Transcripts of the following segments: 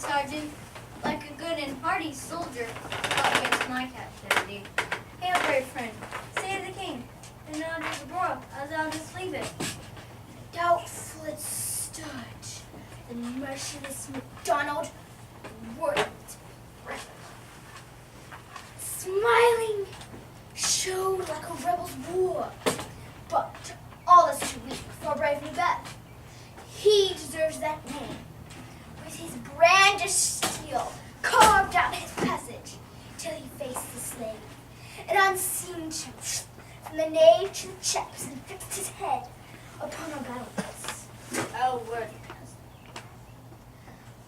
sergeant, like a good and hardy soldier, fought against my captivity. Hail, brave friend, say to the king, and now to the borough, as thou dost leave it. Doubtful stood the merciless MacDonald, worthy smiling, showed like a rebel's war, but all is too weak for brave Macbeth. He deserves that name. With his brandished steel, carved out his passage, till he faced the slave, and unseen him from the nave to the chaps, and fixed his head upon a battlefield. Oh, worthy cousin.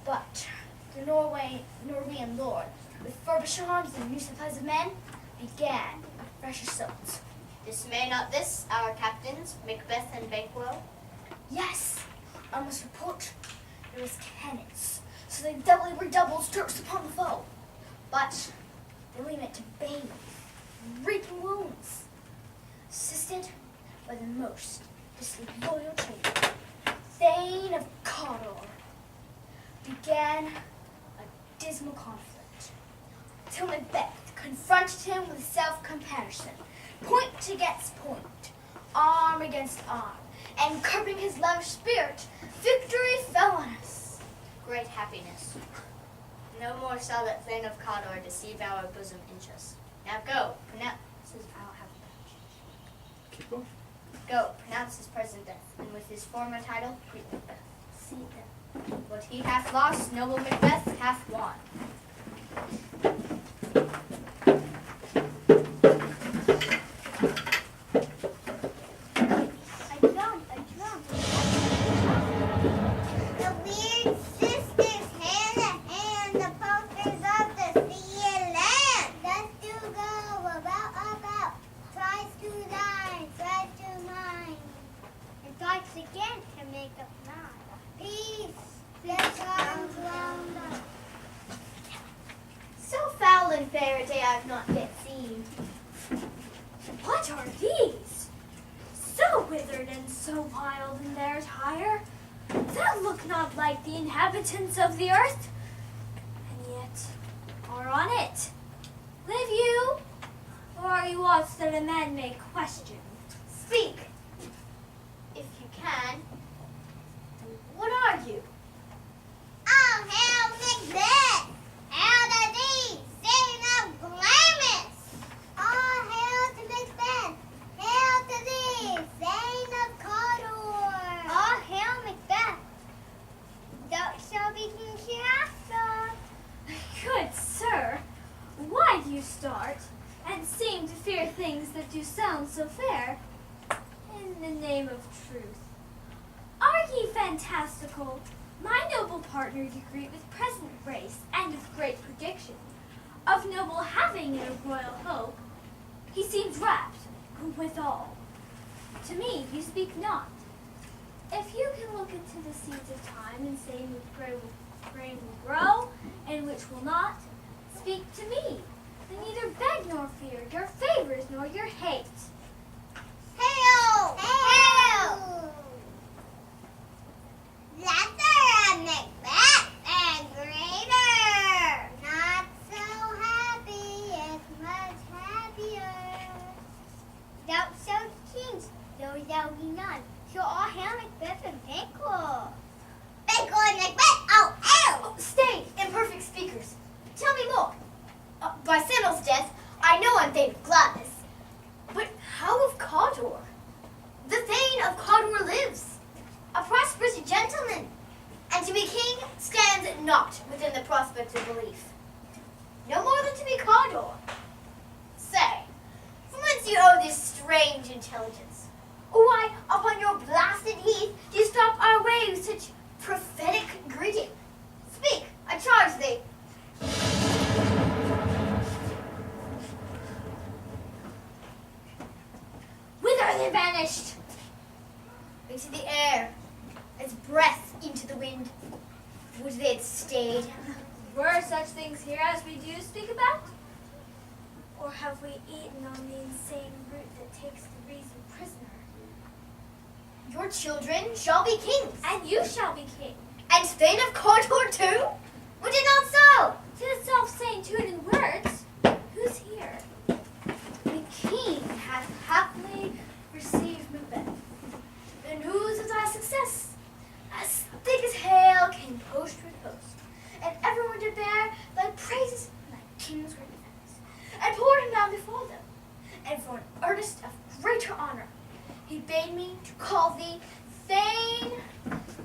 But the Norwegian lord, with furbished arms and new supplies of men, began a fresh assault. Dismay not this, our captains, Macbeth and Banquo. Yes, I must report there was cannons, so they doubly redoubled strokes upon the foe. But they leave it to bathe, reaping wounds, assisted by the most disloyal traitor, Thane of Cawdor, began a dismal conflict, till Macbeth confronted him with self-comparison, point against point, arm against arm, and curbing his lavish spirit, victory fell on us. Great happiness. No more shall that Thane of Cawdor deceive our bosom inches. Now go, pronounce his, I'll have a Keep going. Go, pronounce his present death, and with his former title, greet Macbeth. See them. What he hath lost, noble Macbeth hath won. The weird sisters, hand in hand, the posters of the sea and land. Let's do go about, tries to nine, tries to nine, and tries again to make up nine. Peace, let's round up. So foul and fair a day I've not yet seen. What are these? So withered and so wild in their attire, that look not like the inhabitants of the earth, and yet are on it. Live you, or are you aught that a man may question? Speak, if you can. What are you? Oh, hail Macbeth! Hail to thee, Thane of Glamis! Oh, hail to Macbeth! Hail to thee, Thane of Cawdor! Oh, hail Macbeth! Thou shalt be king hereafter. Good sir, why do you start, and seem to fear things that do sound so fair? In the name of truth, are ye fantastical? My noble partner you greet with present grace, and with great prediction of noble having and of royal hope. He seems rapt, withal. To me you speak not. If you can look into the seeds of time and say which grain will grow, and which will not, speak to me, and neither beg nor fear your favors nor your hate. Hail! Hail! Lesser of Macbeth and greater. Not so happy, it's much happier. Thou shalt kings, though thou be none. So all hail Macbeth and Banquo. Banquo and Macbeth, oh, hail! Oh, stay, imperfect speakers. Tell me more. By Samwell's death, I know I'm Thane of Glamis. But how of Cawdor? The Thane of Cawdor lives, a prosperous gentleman, and to be king stands not within the prospect of belief. No more than to be Cawdor. Say, from whence you owe this strange intelligence? Why, upon your blasted heath, do you stop our way with such prophetic greeting? Speak, I charge thee. Whither are they vanished? Into the air, as breath into the wind. Would they had stayed. Were such things here as we do speak about? Or have we eaten on the insane root that takes the reason prisoner? Your children shall be kings. And you shall be king. And Thane of Cawdor too? Would saying too many words. Who's here? The king hath happily received Macbeth. The news of thy success, as thick as hail, came post with post, and everyone did bear thy praises and thy king's great defense, and poured him down before them. And for an earnest of greater honor, he bade me to call thee Thane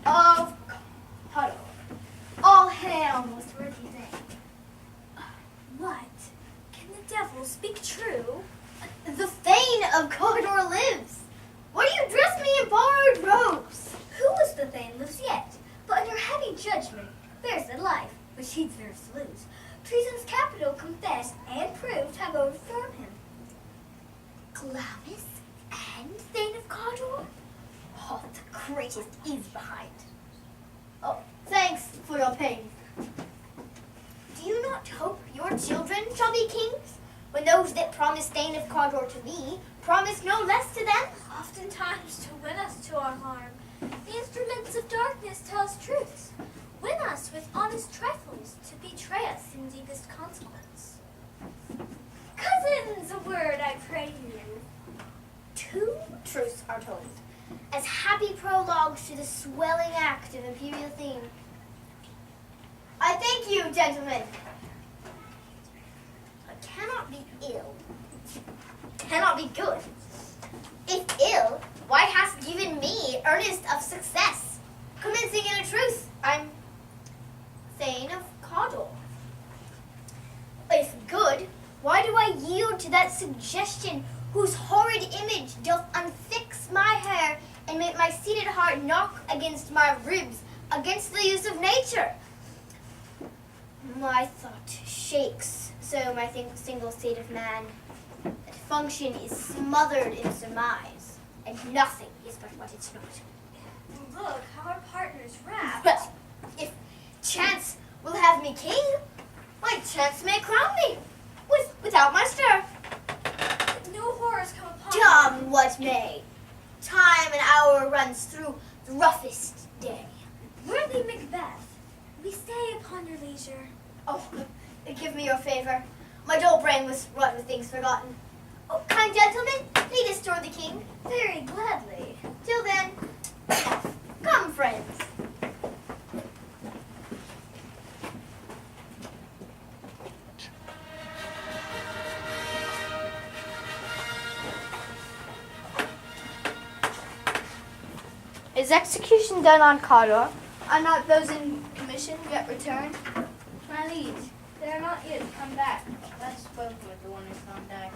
of Cawdor. All hail, most worthy Thane. What? Can the devil speak true? The Thane of Cawdor lives. Why do you dress me in borrowed robes? Who is the Thane lives yet, but under heavy judgment bears the life which he deserves to lose. Treason's capital confessed and proved have overthrown him. Glamis and Thane of Cawdor? Oh, the greatest is behind. Oh, thanks for your pains. Do you not hope your children shall be kings, when those that promised Thane of Cawdor to me promise no less to them? Oftentimes to win us to our harm, the instruments of darkness tell us truths. Win us with honest trifles to betray us in deepest consequence. Cousins, a word I pray you. 2 truths are told, as happy prologues to the swelling act of imperial theme. I thank you, gentlemen. But cannot be ill, cannot be good. If ill, why hast given me earnest of success? Commencing in a truth, I'm Thane of Cawdor. If good, why do I yield to that suggestion whose horrid image doth unfix my hair and make my seated heart knock against my ribs, against the use of nature? My thought shakes, so my single state of man, that function is smothered in surmise, and nothing is but what it's not. Look how our partners rap. But if chance will have me king, my chance may crown me, without my stir. No horrors come upon Come what may, time and hour runs through the roughest day. Worthy Macbeth, we stay upon your leisure. Oh, give me your favor. My dull brain was wrought with things forgotten. Oh, kind gentlemen, lead us toward the king. Very gladly. Till then, come, friends. Is execution done on Cawdor? Are not those in commission yet returned? My liege, they are not yet come back. I spoke with the one who's gone back.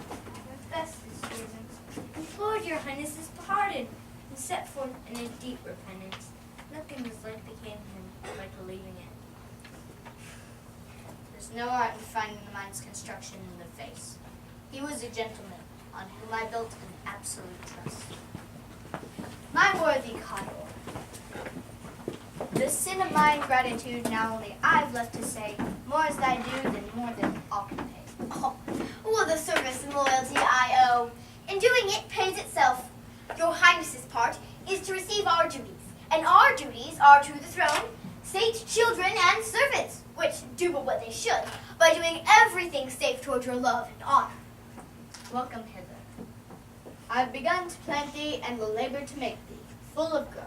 Confessed his treasons, implored your highness's pardon, and set forth in a deep repentance. Nothing was like became him by believing it. There's no art in finding the mind's construction in the face. He was a gentleman on whom I built an absolute trust. My worthy Cawdor, the sin of my ingratitude now only I've left to say, more is thy due than more than all can pay. Oh, what a service and loyalty I owe. In doing it pays itself. Your highness's part is to receive our duties, and our duties are to the throne, state, children, and servants, which do but what they should, by doing everything safe toward your love and honor. Welcome hither. I've begun to plant thee and will labor to make thee full of growth.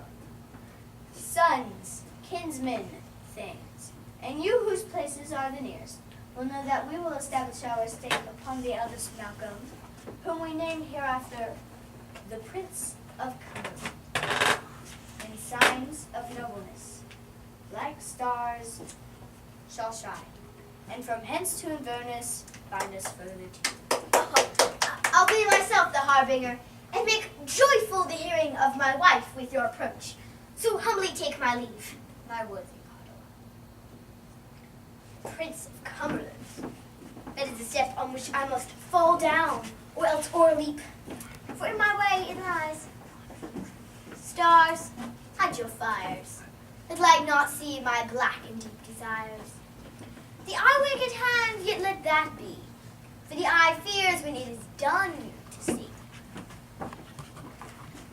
Sons, kinsmen, things, and you whose places are the nearest, will know that we will establish our estate upon the eldest Malcolm, whom we name hereafter the Prince of Cumberland, in signs of nobleness, like stars, shall shine, and from hence to Inverness bind us further to you. I'll be myself the harbinger, and make joyful the hearing of my wife with your approach. So humbly take my leave. My worthy Cawdor. Prince of Cumberland. That is a step on which I must fall down, or else o'erleap. For in my way it lies. Stars, hide your fires, that light not see my black and deep desires. The eye wake at hand, yet let that be, for the eye fears when it is done to see.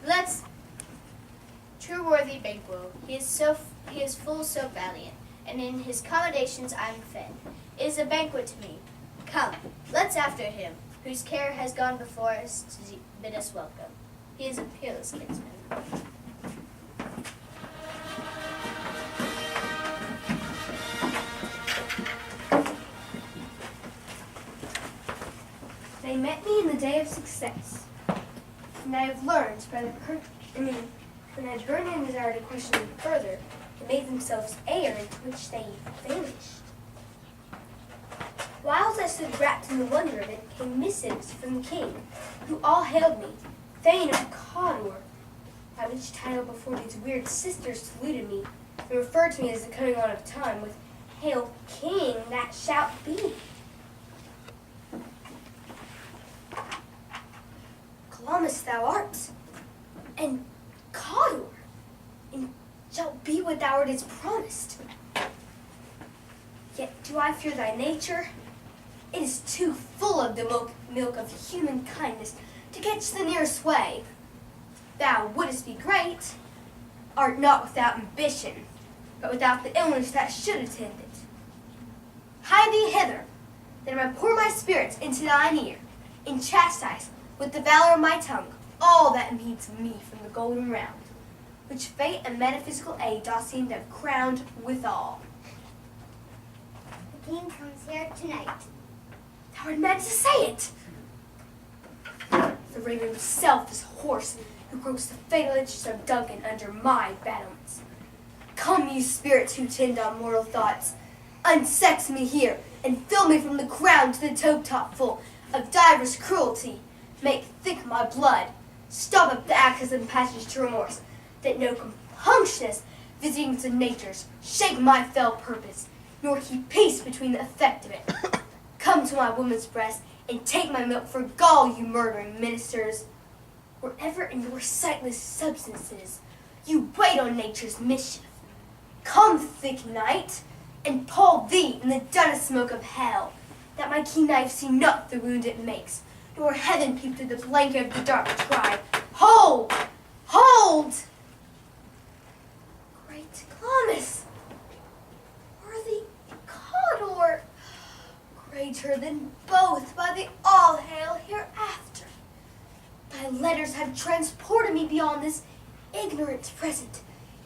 Let's, true worthy Banquo, he is full so valiant, and in his commendations I'm fed. It is a banquet to me. Come, let's after him, whose care has gone before us to bid us welcome. He is a peerless kinsman. They met me in the day of success, and I have learned by the when I had heard and desired to question them further, they made themselves air into which they vanished. Whiles I stood wrapped in the wonder of it, came missives from the king, who all hailed me, Thane of Cawdor, by which title before these weird sisters saluted me, and referred to me as the coming on of time, with Hail King, that shalt be. Columbus thou art, and Cawdor, and shalt be what thou art is promised. Yet do I fear thy nature. It is too full of the milk of human kindness to catch the nearest way. Thou wouldst be great, art not without ambition, but without the illness that should attend it. Hie thee hither, that I may pour my spirits into thine ear, and chastise with the valor of my tongue all that impedes me from the golden round, which fate and metaphysical aid doth seem to have crowned withal. The king comes here tonight. Thou art mad to say it. The raven himself is hoarse, who croaks the fatal edges of Duncan under my battlements. Come, you spirits who tend on mortal thoughts, unsex me here, and fill me from the crown to the toe-top full of divers cruelty. Make thick my blood, stop up the axis and passage to remorse, that no compunctious visitings of natures shake my fell purpose, nor keep peace between the effect of it. Come to my woman's breast, and take my milk for gall, you murdering ministers. Wherever in your sightless substances you wait on nature's mischief, come, thick night, and pall thee in the dunnest smoke of hell, that my keen knife see not the wound it makes, nor heaven peep through the blanket of the dark to cry, Hold! Hold! Great Columbus! Worthy Cawdor! Greater than both by the all-hail hereafter. Thy letters have transported me beyond this ignorant present,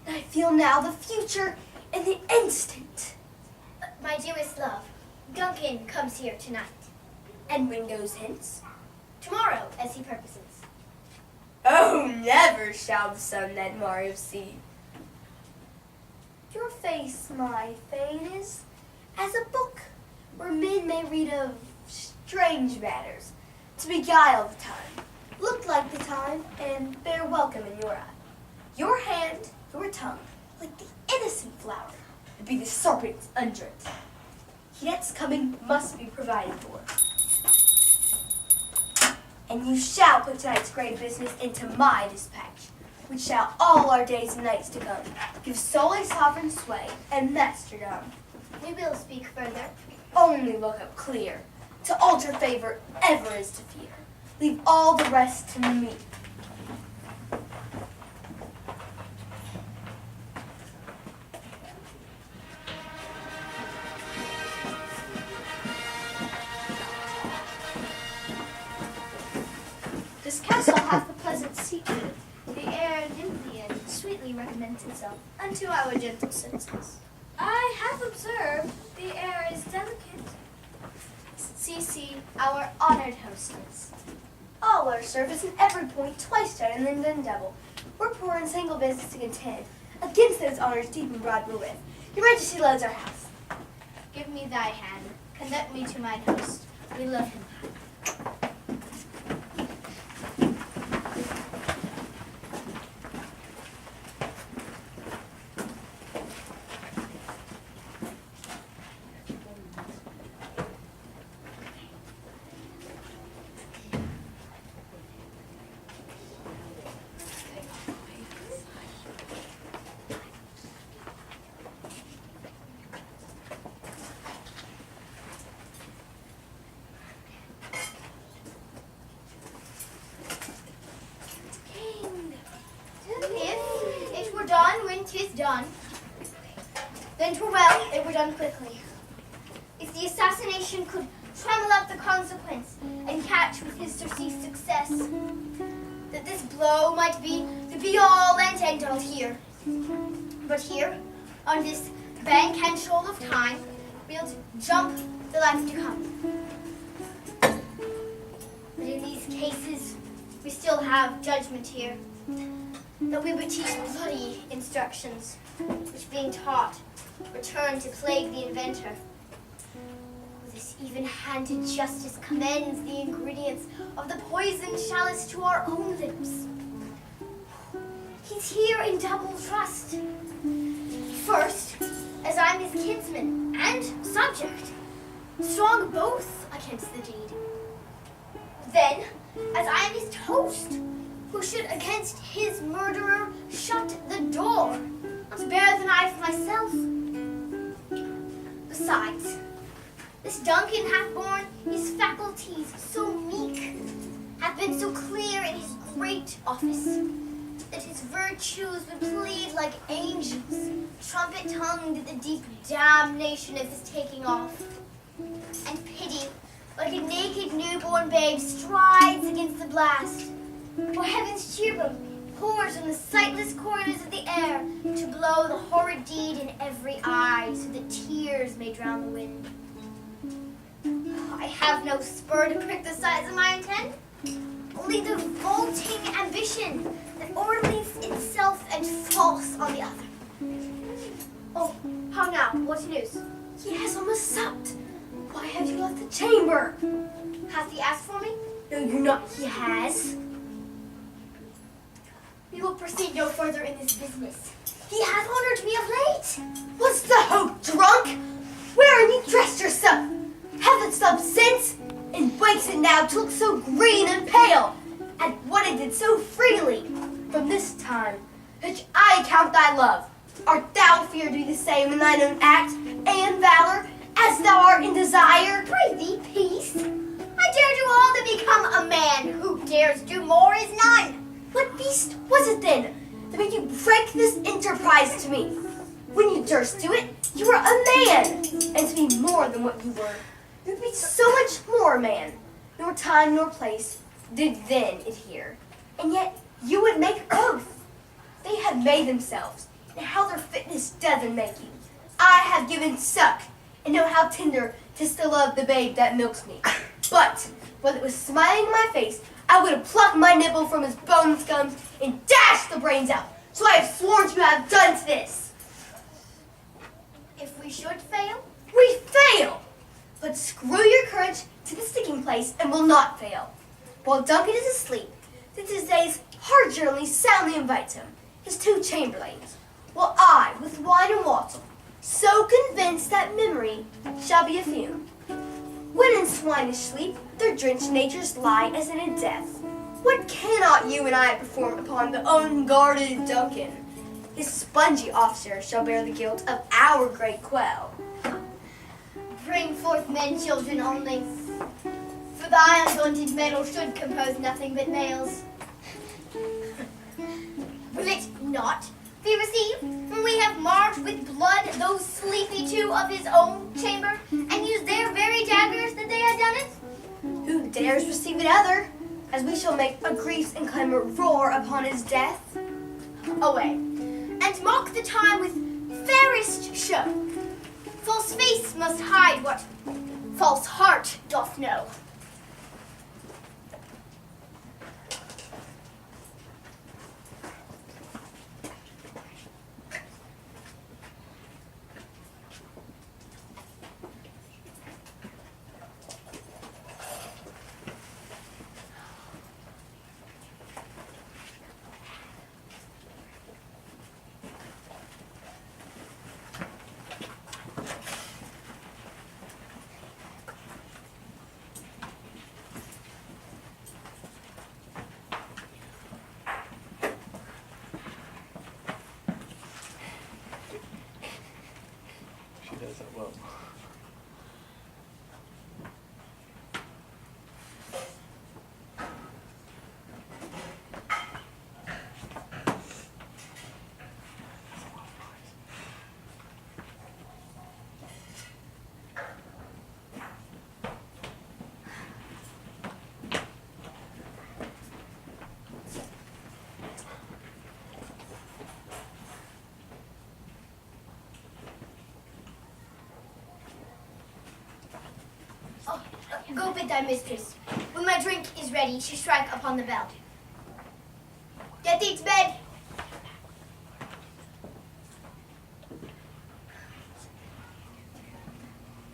and I feel now the future in the instant. My dearest love, Duncan comes here tonight. And when goes hence? Tomorrow, as he purposes. Oh, never shall the sun that Mario see. Your face, my Thane, is as a book where men may read of strange matters to beguile the time, look like the time, and bear welcome in your eye. Your hand, your tongue, like the innocent flower, to be the serpent's unguent. Yet's coming must be provided for. And you shall put tonight's great business into my dispatch, which shall all our days and nights to come give solely sovereign sway and masterdom. We will speak further. Only look up clear. To alter favor ever is to fear. Leave all the rest to me. This castle hath a pleasant secret. The air Nymphian sweetly recommends itself unto our gentle senses. I have observed the air is delicate. Cece, our honored hostess. All our service in every point twice done and then done double. We're poor and single business to contend against those honors deep and broad we're with. Your Majesty loves our house. Give me thy hand. Conduct me to mine host. We love him. they were done quickly. If the assassination could tremble up the consequence and catch with his surceased success, that this blow might be the be-all and end-all here. But here, on this bank and shoal of time, we'll jump the life to come. But in these cases, we still have judgment here, that we would teach bloody instructions, which being taught, return to plague the inventor. This even-handed justice commends the ingredients of the poisoned chalice to our own lips. He's here in double trust. First, as I'm his kinsman and subject, strong both against the deed. Then, as I am his toast, who should against his murderer shut the door, not bear the knife myself. Besides, this Duncan hath borne his faculties so meek, hath been so clear in his great office, that his virtues would plead like angels, trumpet-tongued at the deep damnation of his taking off. And pity, like a naked newborn babe, strides against the blast, for heaven's cherubim pours from the sightless corners of the air to blow the horrid deed in every eye, so that tears may drown the wind. I have no spur to prick the sides of my intent, only the vaulting ambition that orderlies itself and false on the other. Oh, how now? What's news? He has almost supped. Why have you left the chamber? Hath he asked for me? No, you're not. He has. We will proceed no further in this business. He hath honored me of late. What's the hope, drunk? Wherein you dressed yourself? Haven't supped since, and wakes it now to look so green and pale, at what it did so freely. From this time, which I count thy love, art thou feared to be the same in thine own act and valor, as thou art in desire? Pray thee, peace. I dare do all to become a man. Who dares do more is none. What beast was it then that made you break this enterprise to me? When you durst do it, you were a man, and to be more than what you were. You would be so much more a man, nor time nor place did then adhere. And yet you would make both. They have made themselves, and how their fitness does in making. I have given suck, and know how tender 'tis to love the babe that milks me. But, while it was smiling in my face, I would have plucked my nipple from his bone scums and dashed the brains out. So I have sworn to have done to this. If we should fail? We fail! But screw your courage to the sticking place and will not fail. While Duncan is asleep, since his day's hard journey soundly invites him, his two chamberlains, while I, with wine and water, so convinced that memory shall be a fume. When in swinish sleep, their drenched natures lie as in a death. What cannot you and I perform upon the unguarded Duncan? His spongy officer shall bear the guilt of our great quell. Bring forth men children only. For thy undaunted metal should compose nothing but males. Will it not be received when we have marked with blood those sleepy two of his own chamber, and used their very daggers that they had done it? Who dares receive it other, as we shall make a griefs and clamor roar upon his death? Away, and mark the time with fairest show. False face must hide what false heart doth know. Does that well. Go bid thy mistress. When my drink is ready, to strike upon the bell. Get thee to bed.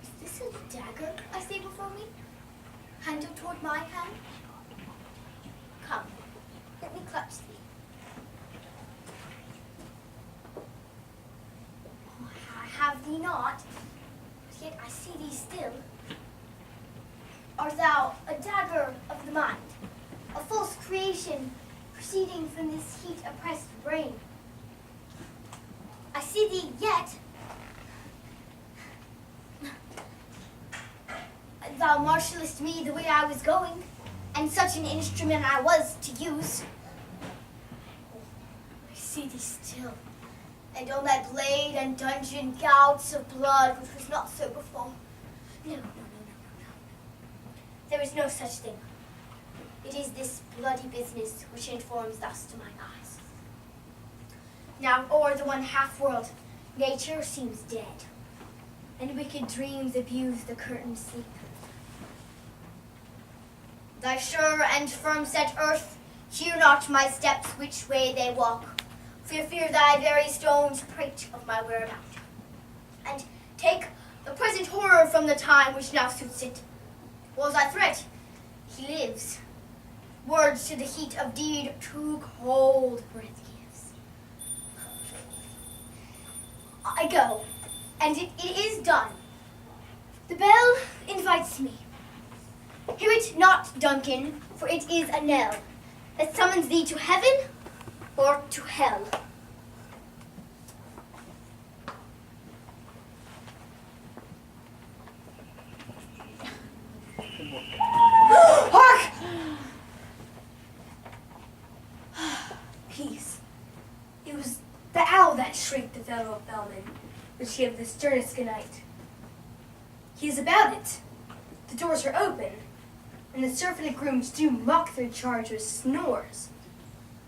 Is this a dagger I see before me? Handle toward my hand? Come, let me clutch thee. Oh, I have thee not, but yet I see thee still. Art thou a dagger of the mind, a false creation proceeding from this heat-oppressed brain? I see thee yet. Thou marshallest me the way I was going, and such an instrument I was to use. I see thee still, and on thy blade and dungeon gouts of blood, which was not so before. No. There is no such thing. It is this bloody business which informs thus to mine eyes. Now o'er the one half-world, nature seems dead, and wicked dreams abuse the curtained sleep. Thy sure and firm-set earth, hear not my steps which way they walk, for fear thy very stones prate of my whereabout. And take the present horror from the time which now suits it. Was I threat? He lives. Words to the heat of deed too cold breath gives. I go, and it is done. The bell invites me. Hear it not, Duncan, for it is a knell that summons thee to heaven or to hell. Hark! Peace. It was the owl that shrieked the fellow bellman, which gave the sternest good night. He is about it. The doors are open, and the surfeited grooms do mock their charge with snores.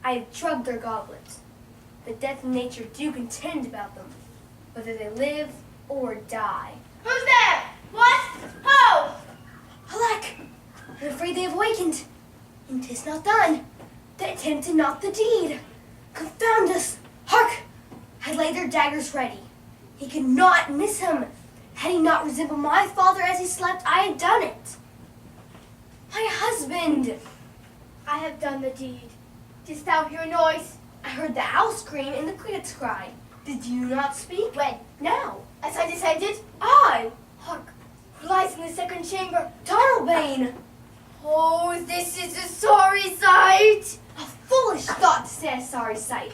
I have drugged their goblets, but death and nature do contend about them, whether they live or die. Who's there? What? Ho! Alack! I'm afraid they have awakened, and 'tis not done. They attempted not the deed. Confound us! Hark! I laid their daggers ready. He could not miss him. Had he not resembled my father as he slept, I had done it. My husband! I have done the deed. Didst thou hear a noise? I heard the owl scream and the crickets cry. Did you not speak? When? Now. As I decided? I! Hark! Who lies in the second chamber? Donalbain! Oh, this is a sorry sight! A foolish thought to say a sorry sight.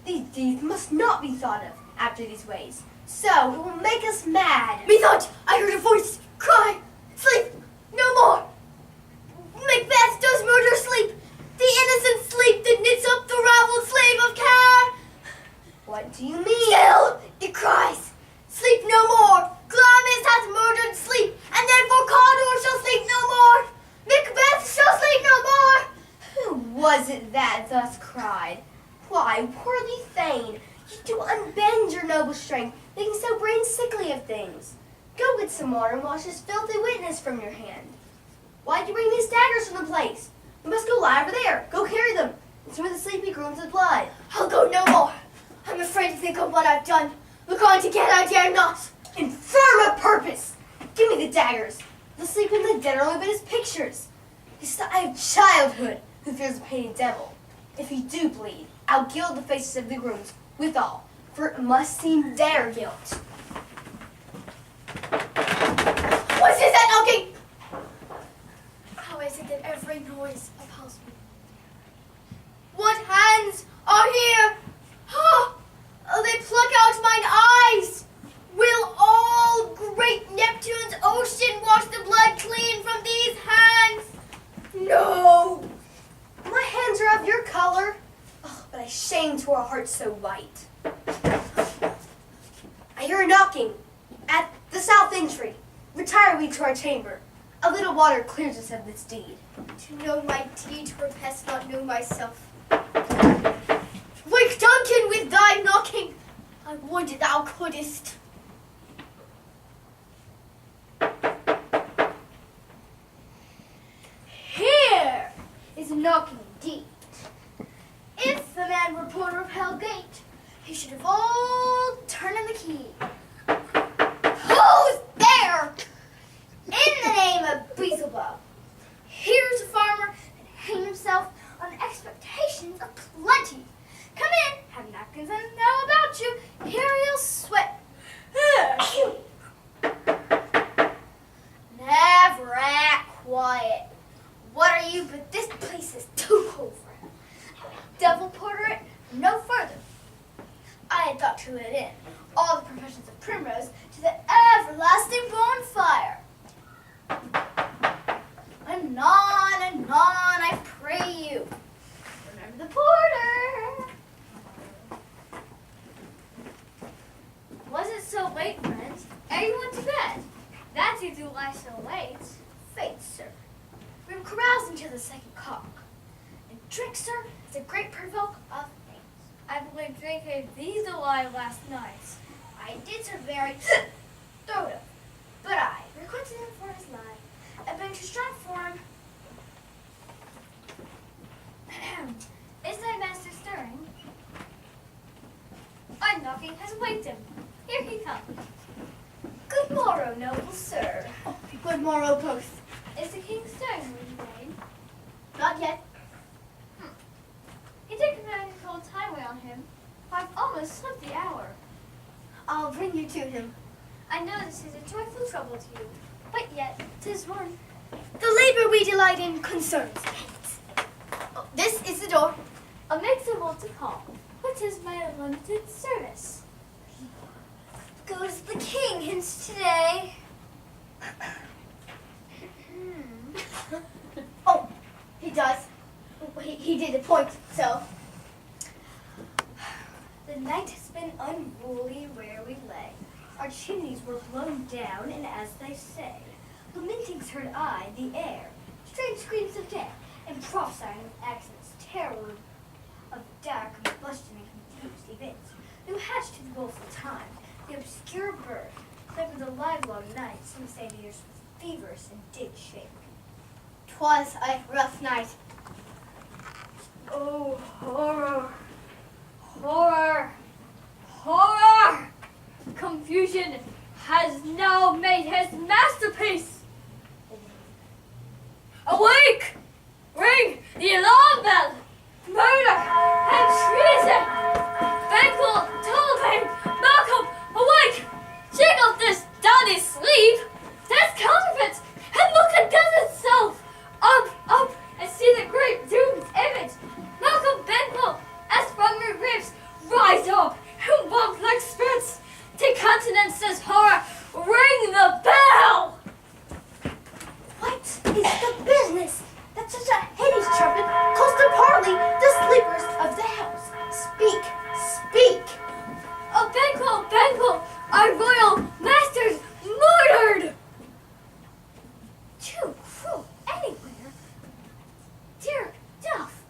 These deeds must not be thought of after these ways. So it will make us mad. Methought I heard a voice cry, sleep no more. Macbeth does murder sleep, the innocent sleep that knits up the raveled slave of care. What do you mean? Still, it cries, sleep no more. Glamis hath murdered sleep, and therefore Cawdor shall sleep no more. Macbeth shall sleep no more. Who was it that thus cried? Why, worthy Thane, you do unbend your noble strength, making so brain sickly of things. Go get some water and wash this filthy witness from your hand. Why'd you bring these daggers from the place? You must go lie over there. Go carry them and smooth the sleepy grooms with blood. I'll go no more. I'm afraid to think of what I've done. Look on together, I dare not. Infirm of purpose! Give me the daggers. The sleeping and the dead are only but his pictures. It's the eye of childhood who fears a painted devil. If you do bleed, I'll gild the faces of the grooms withal, for it must seem their guilt. What's this that knocking? How is it that every noise appalls me? What hands are here? Ah, they pluck out mine eyes. Will all great Neptune's ocean wash the blood clean from these hands? No. My hands are of your color. Oh, but I shame to a heart so white. I hear a knocking at the south entry. Retire we to our chamber. A little water clears us of this deed. To know my deed were best not know myself. Wake Duncan with thy knocking. I would thou couldst. should have all turned in the key. Who's there? In the name of Beelzebub, here's a farmer that hanged himself on the expectations of plenty. Come in, have napkins and know about you. Here you'll sweat. Never act quiet. What are you? But this place is too cold for him. Devil porter it no further. I had thought to let in all the professions of Primrose to the everlasting bonfire. Anon, I pray you. Remember the porter. Was it so late, friends? Everyone to bed. That's if you lie so late. Faith, sir. We were carousing till the second cock. And drink, sir, is a great provoke of things. I believe Drake gave thee the lie last night. I did so very throat him, but I requested him for his lie. I've been too strong for him. Is thy master stirring? Unknocking has waked him. Here he comes. Good morrow, noble sir. Good morrow, both. Is the king stirring, Lady Maid? Not yet. He did command to call time way on him. I've almost slipped the hour. I'll bring you to him. I know this is a joyful trouble to you, but yet 'tis one. The labor we delight in concerns it. Oh, this is the door. A mixable to call, but 'tis my limited service. Goes the king hence today. Oh, he does. He did appoint, so. The night has been unruly where we lay. Our chimneys were blown down, and as they say, lamentings heard I the air, strange screams of death, and prophesying with accents terrible of dark combustion and confused events. Who hatched to the woeful time, the obscure bird, clever the livelong night, some say the ears was feverish and did shake. 'Twas a rough night. Oh, horror! Horror! Horror! Confusion has now made his masterpiece! Awake! Ring the alarm bell! Murder and treason! Banquo, Ptolemy, Malcolm, awake! Shake off this downy sleep! That's counterfeit! And look at death itself! Up, and see the great doom's image! Malcolm Banquo, as from your ribs, rise up and walk like spirits! Take countenance as horror! Ring the bell! What is the business that such a hideous trumpet calls to parley the sleepers of the house? Speak, speak! Oh, Banquo, our royal master's murdered! Too cruel anywhere. Dear Duff,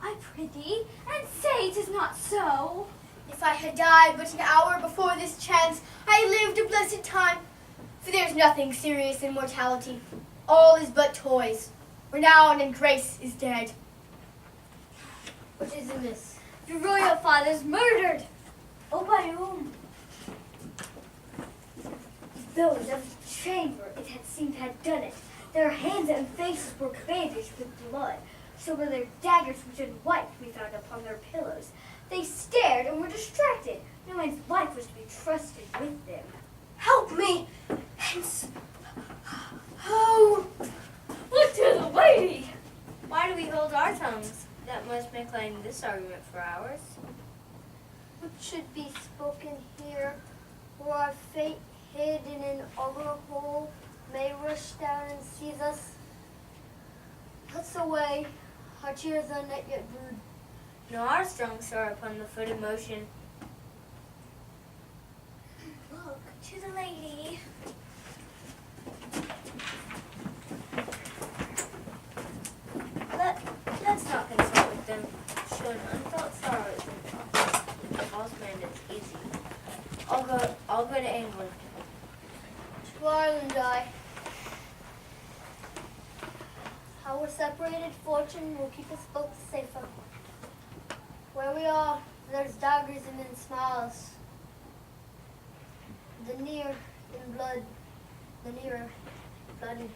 I prithee, and say 'tis not so. If I had died but an hour before this chance, I lived a blessed time. For there's nothing serious in mortality. All is but toys. Renown and grace is dead. What is amiss? Your royal father's murdered. Oh, by whom? Those of the chamber it had seemed had done it. Their hands and faces were bandaged with blood. So were their daggers which had wiped we found upon their pillows. They stared and were distracted. No man's life was to be trusted with them. Help me! Hence! Oh! Look to the lady! Why do we hold our tongues? That must make claim this argument for ours. What should be spoken here, or our fate hid in an other hole may rush down and seize us? Let's away, our tears are not yet brewed. No, our strong soar upon the foot of motion. Look to the lady. Let's not consult with them. Show an unfelt sorrow is impossible. A false man is easy. I'll go to England. To Ireland I. Our separated fortune will keep us both safer. Where we are, There's daggers and in smiles. The near in blood, the nearer bloody.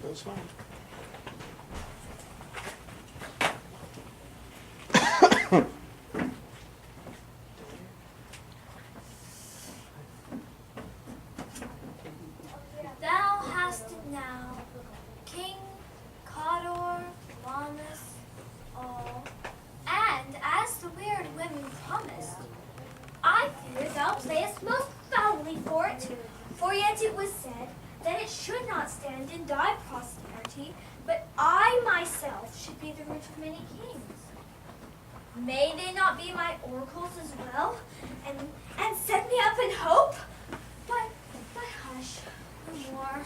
That's fine. Thou hast it now, King, Cawdor, Llamas, all, and as the weird women promised, I fear thou playest most foully for it, for yet it was said that it should not stand in thy posterity, but I myself should be the root of many kings. May they not be my oracles as well, and set me up in hope? But hush, no more.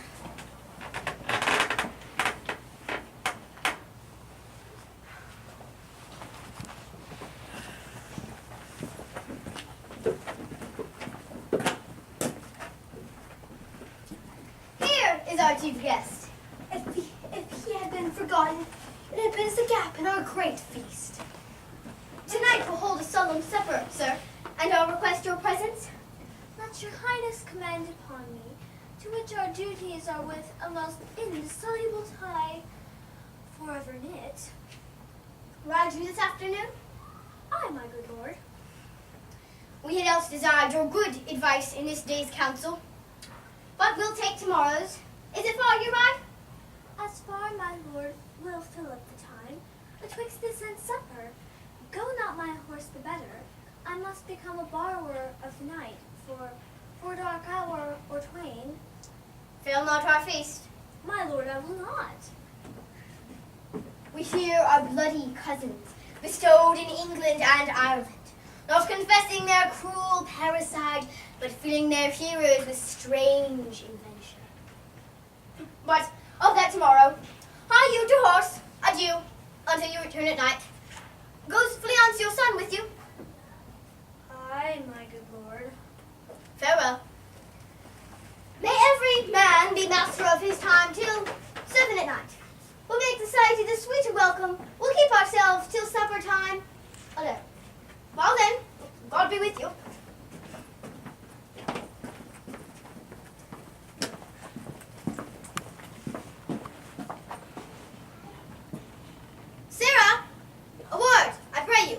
Here is our chief guest. If he had been forgotten, it had been as a gap in our great feast. Tonight we'll hold a solemn supper, sir, and I'll request your presence. Let your highness command upon me, to which our duties are with a most indissoluble tie forever knit. Ride you this afternoon? Aye, my good lord. We had else desired your good advice in this day's council, but we'll take tomorrow's. Is it far you ride? As far, my lord, will fill up the time, betwixt this and supper. Go not my horse the better. I must become a borrower of the night, for dark hour or twain. Fail not our feast. My lord, I will not. We here are bloody cousins, bestowed in England and Ireland, not confessing their cruel parricide, but filling their hearers with strange invention. But of that tomorrow, hie you to horse, adieu, until you return at night. Goes Fleance your son with you? Aye, my good lord. Farewell. May every man be master of his time till 7 at night. We'll make society the sweeter welcome. We'll keep ourselves till supper time alone. Well then, God be with you. Sarah, a word, I pray you.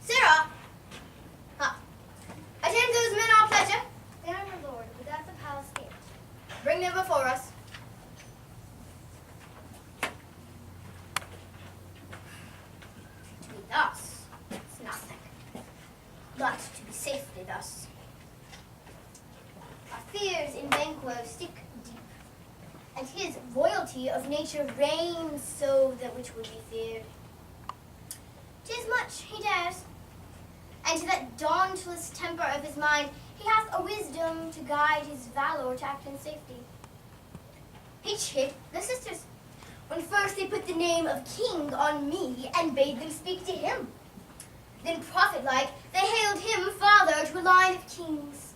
Sarah. Attend those men our pleasure. They are my lord, without the palace gate. Bring them before us. To be thus is nothing, but to be safely thus. Our fears in Banquo stick deep, and his royalty of nature reigns so that which would be feared. 'Tis much he dares, and to that dauntless temper of his mind he hath a wisdom to guide his valor to act in safety. He chid the sisters, when first they put the name of king on me and bade them speak to him. Then prophet-like they hailed him father to a line of kings.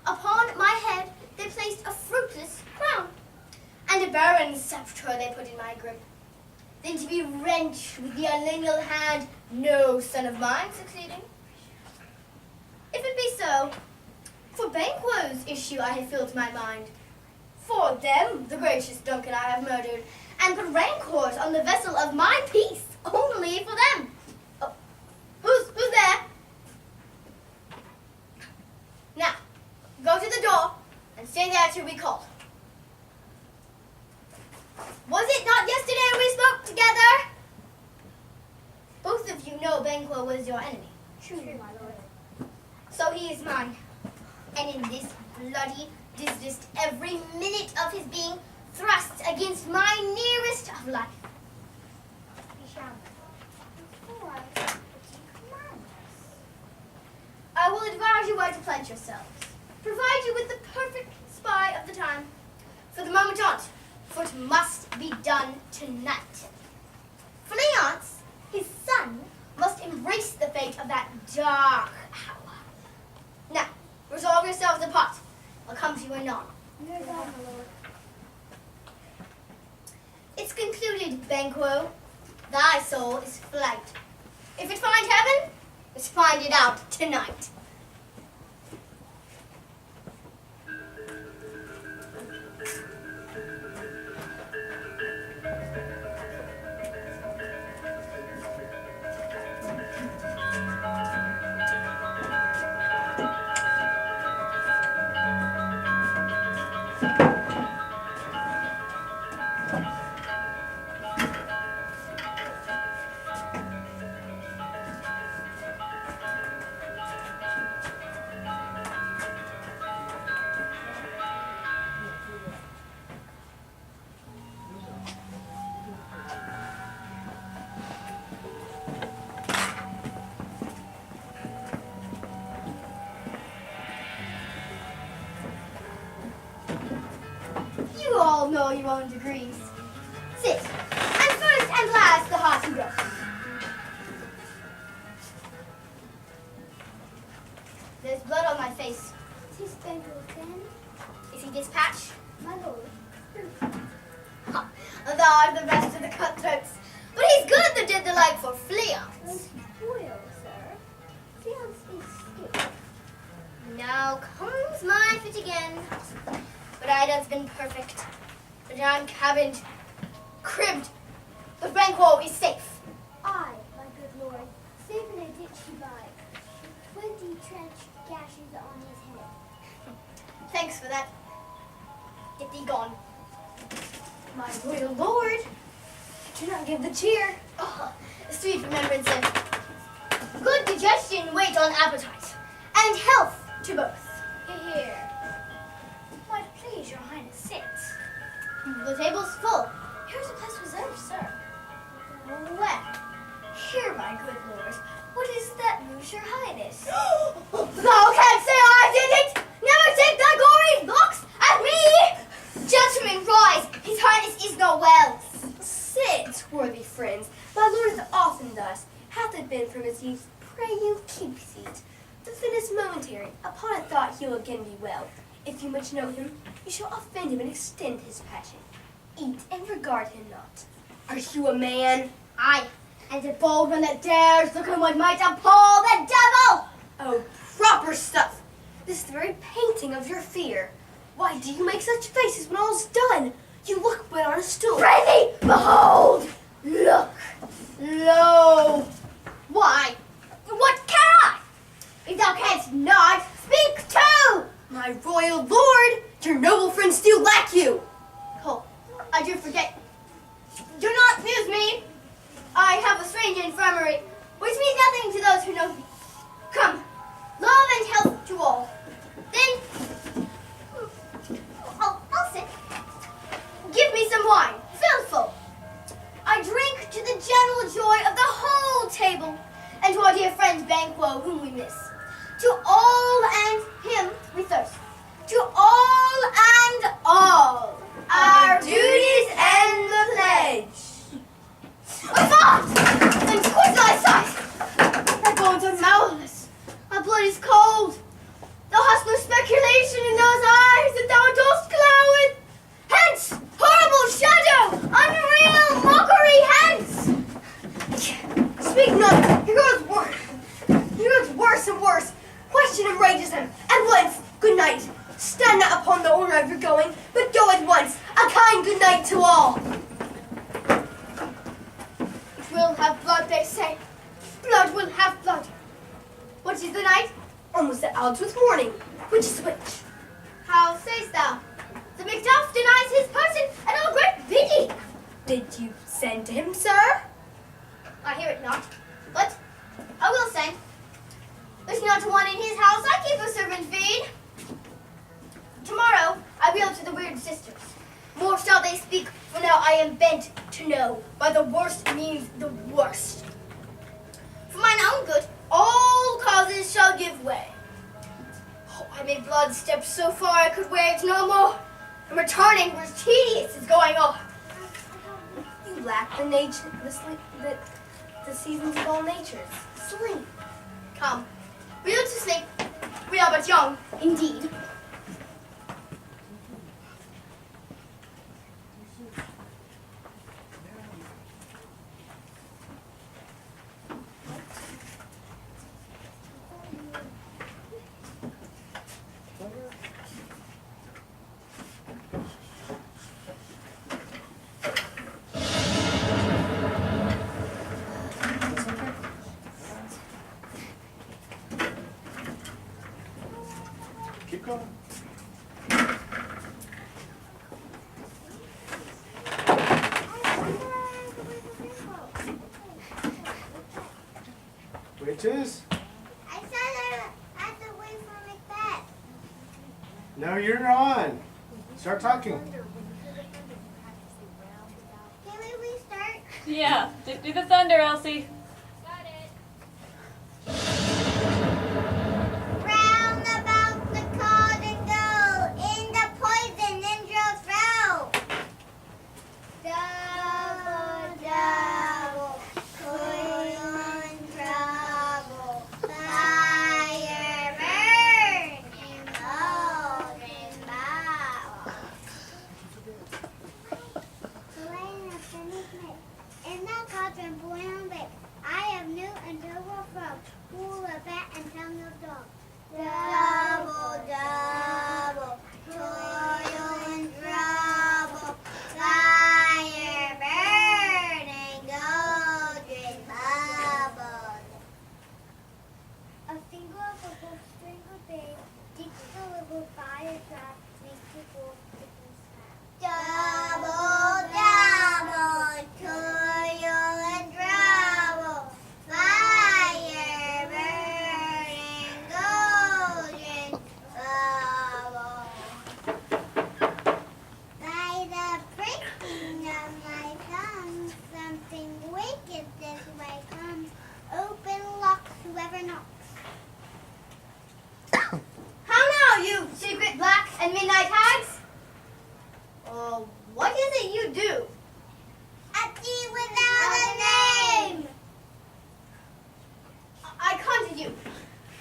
Upon my head they placed a fruitless crown, and a barren sceptre they put in my grip. Then to be wrenched with the unlineal hand, no son of mine succeeding. If it be so, for Banquo's issue I have filled my mind. For them, the gracious Duncan I have murdered, and put rancors on the vessel of my peace, only for them. Oh, who's there? Now, go to the door, and stay there till we call. Was it not yesterday we spoke together? Both of you know Banquo was your enemy. True, my lord. So he is mine. And in this bloody disdist, every minute of his being thrusts against my nearest of life. He shall not. Before I what you command us. I will advise you where to pledge yourselves. Provide you with the perfect spy of the time. For the moment on't, for it must be done tonight. Fleance, his son, must embrace the fate of that dark hour. Now, Resolve yourselves apart. I'll come to you anon. It's concluded, Banquo. Thy soul is flight. If it find heaven, let's find it out tonight. You all know your own degrees. Sit, and first and last the hearty roast. There's blood on my face. Is he Banquo again? Is he dispatched? My lord. Ha! Thou art the best of the cutthroats. But he's good that did the like for Fleance. Spoil, sir. Fiance is skill. Now comes my fit again. But Ida's been perfect. But I'm cabined, cribbed. The Banquo is safe. I, my good lord, safe in a ditch he by, 20 trench gashes on his head. Thanks for that. Get thee gone. My royal lord, do not give the cheer. Oh, sweet remembrance of good digestion wait on appetite, and health to both. Here. Might please your highness sit. The table's full. Here's a place reserved, sir. Well, Here, my good lord. What is that news, your highness? thou canst say I did it! Never take thy gory looks at me! Gentlemen, rise! His highness is no well. Sit, worthy friends. My lord is often thus. Hath it been from his youth, pray you keep seat. The fit is momentary. Upon a thought he'll again be well. If you much know him, you shall offend him and extend his passion. Eat and regard him not. Are you a man? Aye, and a bold one that dares look on what might appall the devil! Oh, proper stuff. This is the very painting of your fear. Why do you make such faces when all's done? You look but on a stool. Prithee, behold! Look! Lo! Why? What can I? If thou canst not, speak too! My royal lord, your noble friends do lack you. Oh, I do forget. Do not abuse me. I have a strange infirmary, which means nothing to those who know me. Come, love and health to all. Then, I'll sit. Give me some wine, filled full. I drink to the general joy of the whole table, and to our dear friend Banquo, whom we miss. To all and him we thirst. To all and all, our duties and the pledge. I thought! And squeeze thy sight! Thy bones are marrowless. My blood is cold. Thou hast no speculation in those eyes that thou dost cloud. Hence! Horrible shadow! Unreal mockery! Hence! Speak not. Here goes worse. Here goes worse and worse. Question enrages him. At once, good night. Stand not upon the order of your going, but go at once. A kind good night to all. It will have blood, they say. Blood will have blood. What is the night? Almost at odds with morning. Which is which? How sayst thou? The Macduff denies his person, and all great pity. Did you send to him, sir? I hear it not, but I will send. There's not one in his house I keep a servant feed. Tomorrow I will to the weird sisters. More shall they speak, for now I am bent to know by the worst means the worst. For mine own good, all causes shall give way. Oh, I made blood step so far I could wear it no more. And returning was tedious is going on. You lack the nature, the seasons of all natures. Sleep. Come, we go to sleep. We are but young. Indeed. Keep going. Witches? I said I had to wait for Macbeth. No, you're on. Start talking. Can we restart? Yeah, do the thunder, Elsie. Round about the cauldron go, in the poison ninja throw. Double, double, toil and trouble, fire burn, and golden bowl. In the cauldron boiling big, I have new and double frog, full of bat and tongue of dog. Double, double, toil and trouble, fire burn and golden bubble. A single of a book strangle babe, teaches a little fire trap, makes it go double, double, toil and trouble, fire burning golden bubble. By the pricking of my tongue, something wicked this way comes. Open locks, whoever knocks. How now, you secret black and midnight hags? What is it you do? A thief without a name. I conjured you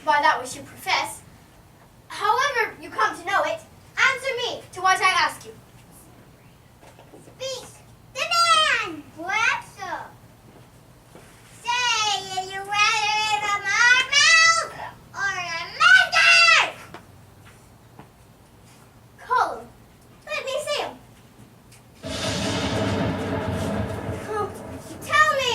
by that which you profess. However you come to know it, answer me to what I ask you. Speak, demand, Rehearsal. Say, are you rather in a mouth or a murder? Call him. Let me see him. Oh, tell me,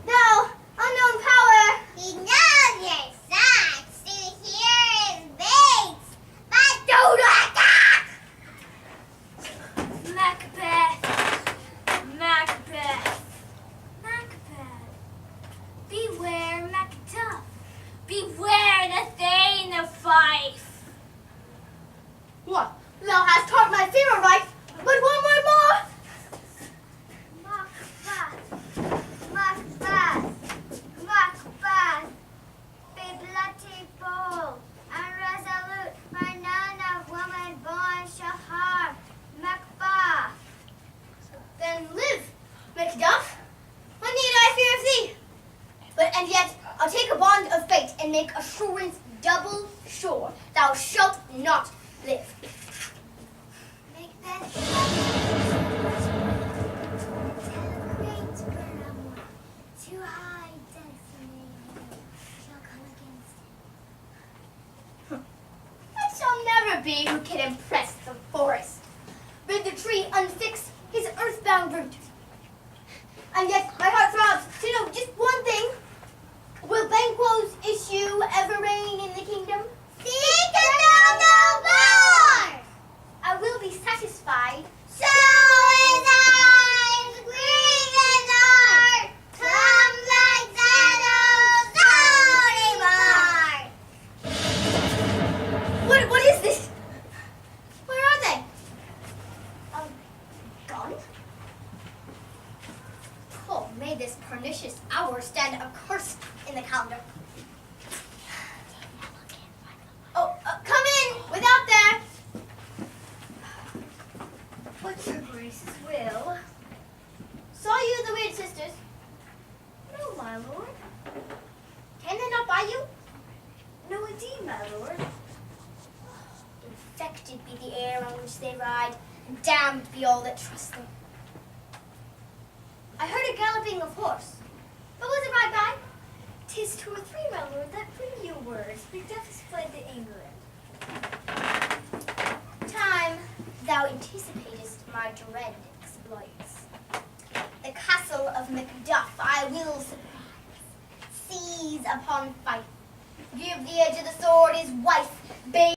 thou unknown power. He knows your sights to hear his baits, but don't attack. Macbeth, Macbeth, Macbeth. Beware Macduff. Beware the Thane of Fife. What? Thou hast taught my fear right, but one word more. Macbeth, Macbeth, Macbeth. Be bloody bold and resolute, for none of woman born shall harm Macbeth. Then live, Macduff. What need I fear of thee? But and yet I'll take a bond of fate and make assurance double sure. Thou shalt not live. Macbeth tell a great burden to hide destiny shall come against him. That shall never be who can impress the forest. Bid the tree unfix his earthbound root. And yet my heart throbs to know just one thing. Will Banquo's issue ever reign in the kingdom? Seek and know no more! I will be satisfied. So is I, green and dark, come like that old What is this? Where are they? Gone? Oh, may this pernicious hour stand accursed in the calendar. Oh, come in, without there. What's your grace's will? Saw you the weird sisters. No, my lord. Can they not buy you? No, indeed, my lord. infected be the air on which they ride, and damned be all that trust them. I heard a galloping of horse, but was it right by? 'Tis 2 or 3, my lord, that bring you words. Macbeth is fled to England. Time, thou anticipatest my dread exploits. The castle of Macduff I will surprise, seize upon Fife, give the edge of the sword his wife, bathe